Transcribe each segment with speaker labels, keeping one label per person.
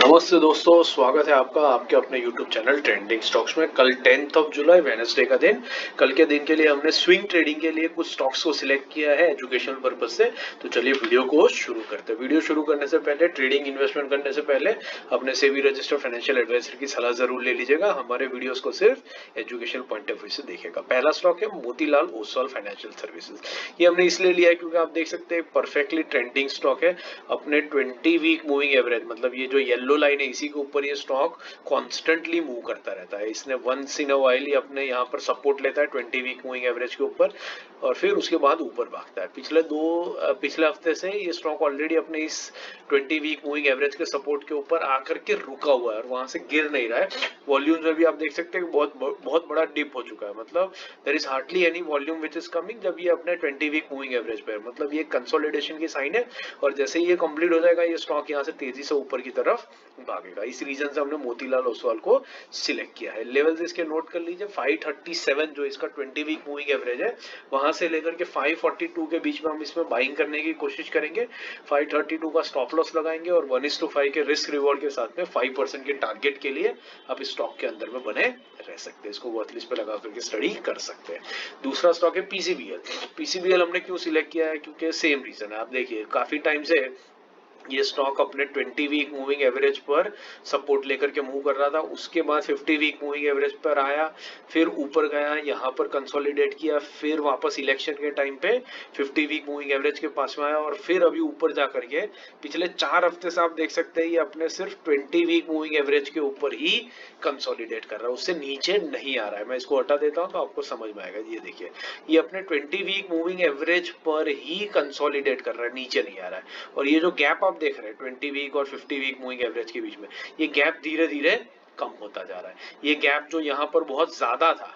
Speaker 1: नमस्ते दोस्तों, स्वागत है आपका आपके अपने YouTube चैनल ट्रेंडिंग स्टॉक्स में। कल 10 जुलाई वेडनेसडे का दिन। कल के दिन के लिए हमने स्विंग ट्रेडिंग के लिए कुछ स्टॉक्स को सिलेक्ट किया है एजुकेशनल पर्पज से। तो चलिए वीडियो को शुरू करते हैं। वीडियो शुरू करने से पहले, ट्रेडिंग इन्वेस्टमेंट करने से पहले अपने सेबी रजिस्टर्ड फाइनेंशियल एडवाइजर की सलाह जरूर ले लीजिएगा। हमारे वीडियोस को सिर्फ एजुकेशनल पॉइंट ऑफ व्यू से देखेगा। पहला स्टॉक है मोतीलाल ओसवाल फाइनेंशियल सर्विसेज। ये हमने इसलिए लिया है क्योंकि आप देख सकते हैं परफेक्टली ट्रेंडिंग स्टॉक है। अपने 20 वीक मूविंग एवरेज, मतलब ये जो येलो लाइन है इसी के ऊपर ये स्टॉक कॉन्स्टेंटली मूव करता रहता है। इसने वंस इन अ वाइल अपने यहाँ पर सपोर्ट लेता है 20 वीक मूविंग एवरेज के ऊपर और फिर उसके बाद ऊपर भागता है। पिछले हफ्ते से ये स्टॉक ऑलरेडी अपने इस 20 वीक मूविंग एवरेज के सपोर्ट के ऊपर आकर के रुका हुआ है और वहां से गिर नहीं रहा है। वॉल्यूम्स में भी आप देख सकते हैं बहुत बड़ा डिप हो चुका है। मतलब there is hardly any volume which is coming जब ये अपने 20 वीक मूविंग एवरेज पे है। मतलब ये कंसोलिडेशन की साइन है और जैसे ही ये कंप्लीट हो जाएगा ये स्टॉक यहाँ से तेजी से ऊपर की तरफ भागेगा। इस रीजन से हमने मोतीलाल ओसवाल को सिलेक्ट किया है। लेवल्स इसके नोट कर लीजिए। 537 जो इसका 20 वीक मूविंग एवरेज है वहां से लेकर के 542 के बीच में हम इसमें बाइंग करने की कोशिश करेंगे। 532 का स्टॉप लॉस लगाएंगे और 1:5 के रिस्क रिवॉर्ड के साथ में 5% के टारगेट के लिए आप इस स्टॉक के अंदर में बने रह सकते हैं। इसको वॉच लिस्ट पे लगा करके स्टडी कर सकते हैं। दूसरा स्टॉक है पीसीबीएल। पीसीबीएल हमने क्यों सिलेक्ट किया है? क्योंकि सेम रीजन है। आप देखिए काफी टाइम से ये स्टॉक अपने 20 वीक मूविंग एवरेज पर सपोर्ट लेकर के मूव कर रहा था। उसके बाद 50 वीक मूविंग एवरेज पर आया, फिर ऊपर गया, यहाँ पर कंसोलिडेट किया, फिर वापस इलेक्शन के टाइम पे 50 वीक मूविंग एवरेज के पास में आया और फिर अभी ऊपर जा करके पिछले 4 हफ्ते से आप देख सकते हैं ये अपने सिर्फ 20 वीक मूविंग एवरेज के ऊपर ही कंसोलिडेट कर रहा है, उससे नीचे नहीं आ रहा है। मैं इसको हटा देता हूँ तो आपको समझ में आएगा। ये देखिए ये अपने 20 वीक मूविंग एवरेज पर ही कंसोलिडेट कर रहा है, नीचे नहीं आ रहा है। और ये जो गैप आप देख रहे हैं 20 वीक और 50 वीक मूविंग एवरेज के बीच में, ये गैप धीरे धीरे कम होता जा रहा है। ये गैप जो यहाँ पर बहुत ज्यादा था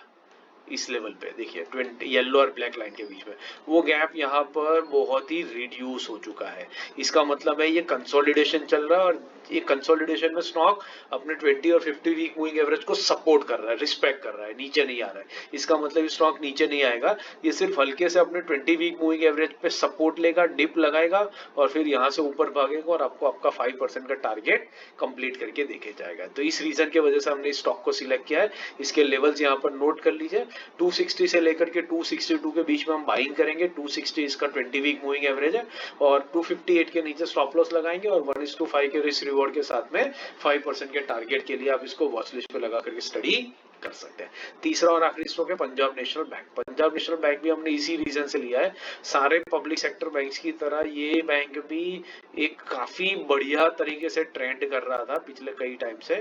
Speaker 1: इस लेवल पे देखिए 20 येलो और ब्लैक लाइन के बीच में, वो गैप यहाँ पर बहुत ही रिड्यूस हो चुका है। इसका मतलब है ये कंसोलिडेशन चल रहा है और ये कंसोलिडेशन में स्टॉक अपने 20 और 50 वीक मूविंग एवरेज को सपोर्ट कर रहा है, रिस्पेक्ट कर रहा है, नीचे नहीं आ रहा है। इसका मतलब स्टॉक नीचे नहीं आएगा, ये सिर्फ हल्के से अपने 20 वीक मूविंग एवरेज पे सपोर्ट लेगा, डिप लगाएगा और फिर यहाँ से ऊपर भागेगा और आपको आपका 5% का टारगेट कंप्लीट करके देखे जाएगा। तो इस रीजन की वजह से हमने इस स्टॉक को सिलेक्ट किया है। इसके लेवल्स यहाँ पर नोट कर लीजिए। 260 से लेकर के 262 के बीच में हम बाइंग करेंगे। 260 इसका 20 वीक मूविंग एवरेज है और 258 के नीचे स्टॉप लॉस लगाएंगे और 1:5 के रिस्क रिवॉर्ड के साथ में 5% के टारगेट के लिए आप इसको वॉच लिस्ट पे लगा करके स्टडी कर सकते हैं। तीसरा और आखिरी स्टॉक है Punjab national bank. Punjab national bank भी हमने इसी रीजन से लिया है। सारे पब्लिक सेक्टर बैंक्स की तरह ये बैंक भी एक काफी बढ़िया तरीके से ट्रेंड कर रहा था पिछले कई टाइम से।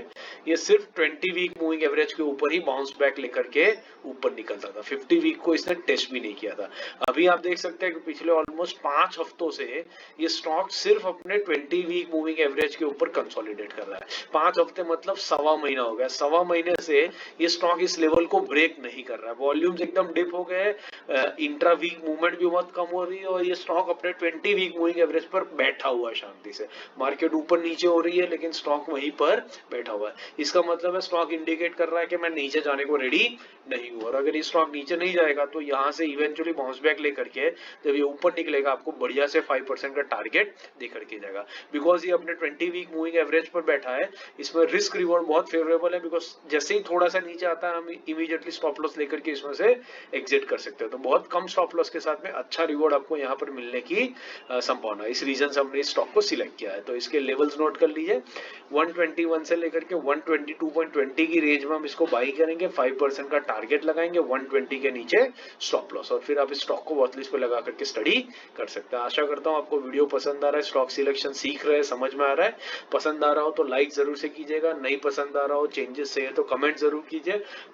Speaker 1: ये सिर्फ 20 वीक मूविंग एवरेज के ऊपर ही बाउंस बैक लेकर के ऊपर निकलता था। 50 वीक को इसने टेस्ट भी नहीं किया था। अभी आप देख सकते हैं कि पिछले ऑलमोस्ट 5 हफ्तों से ये स्टॉक सिर्फ अपने 20 वीक मूविंग एवरेज के ऊपर कंसोलिडेट कर रहा है। 5 हफ्ते मतलब सवा महीना हो गया। सवा महीने से ये स्टॉक इस लेवल को ब्रेक नहीं कर रहा है। वॉल्यूम्स एकदम डिप हो गए, इंट्रा वीक मूवमेंट भी बहुत कम हो रही है और ये स्टॉक अपने 20 वीक मूविंग एवरेज पर बैठा हुआ है शांति से। मार्केट ऊपर नीचे हो रही है लेकिन स्टॉक वहीं पर बैठा हुआ है। इसका मतलब है स्टॉक इंडिकेट कर रहा है कि मैं नीचे जाने को रेडी नहीं हूँ और अगर ये स्टॉक नीचे नहीं जाएगा तो यहाँ से इवेंचुअली बाउंस बैक लेकर के जब ये ऊपर निकलेगा आपको बढ़िया से 5% का टारगेट देकर के जाएगा। बिकॉज ये अपने 20 वीक मूविंग एवरेज पर बैठा है, इसमें रिस्क रिवॉर्ड बहुत फेवरेबल है। बिकॉज जैसे ही थोड़ा सा नीचे आता है हम इमीडिएटली स्टॉप लॉस लेकर के इसमें से एग्जिट कर सकते हैं। तो बहुत कम स्टॉप लॉस के साथ में अच्छा रिवॉर्ड आपको यहाँ पर मिलने की संभावना है। इस रीजन से हमने इस स्टॉक को सिलेक्ट किया है। तो इसके लेवल्स नोट कर लीजिए। 121 से लेकर के 122.20 की रेंज में हम इसको बाई करेंगे, 5% का टारगेट लगाएंगे, 120 के नीचे स्टॉप लॉस और फिर आप इस स्टॉक को वॉच लिस्ट पे लगा करके स्टडी कर सकते हैं। आशा करता हूं आपको वीडियो पसंद आ रहा है, स्टॉक सिलेक्शन सीख रहे हैं, समझ में आ रहा है। पसंद आ रहा हो तो लाइक जरूर से कीजिएगा, नहीं पसंद आ रहा हो चेंजेस चाहिए तो कमेंट जरूर कीजिए।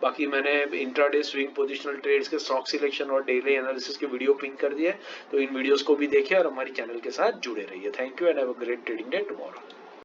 Speaker 1: बाकी मैंने इंट्राडे स्विंग पोजिशनल ट्रेड्स के स्टॉक सिलेक्शन और डेली एनालिसिस के वीडियो पिन कर दिए, तो इन वीडियोस को भी देखिए और हमारी चैनल के साथ जुड़े रहिए। Thank you and have a great trading day tomorrow.